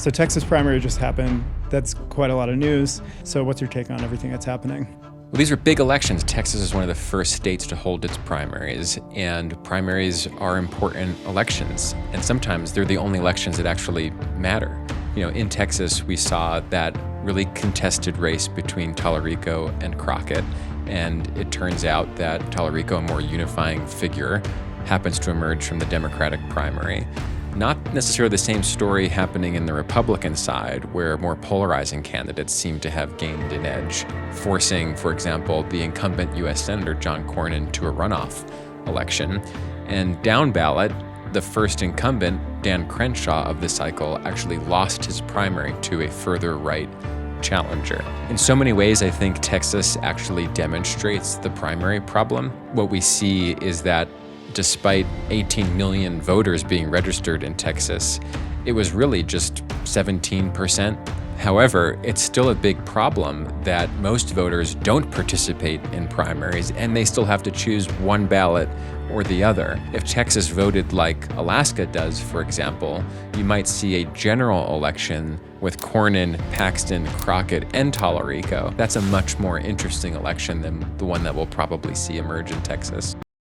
So Texas primary just happened. That's quite a lot of news. So what's your take on everything that's happening? Well, these are big elections. Texas is one of the first states to hold its primaries, and primaries are important elections. And sometimes they're the only elections that actually matter. In Texas, we saw that really contested race between Tallarico and Crockett. And it turns out that Tallarico, a more unifying figure, happens to emerge from the Democratic primary. Not necessarily the same story happening in the Republican side, where more polarizing candidates seem to have gained an edge, forcing, for example, the incumbent U.S. Senator John Cornyn to a runoff election. And down ballot, the first incumbent, Dan Crenshaw of the cycle, actually lost his primary to a further right challenger. In so many ways, I think Texas actually demonstrates the primary problem. What we see is that despite 18 million voters being registered in Texas, it was really just 17%. However, it's still a big problem that most voters don't participate in primaries and they still have to choose one ballot or the other. If Texas voted like Alaska does, for example, you might see a general election with Cornyn, Paxton, Crockett, and Tallarico. That's a much more interesting election than the one that we'll probably see emerge in Texas.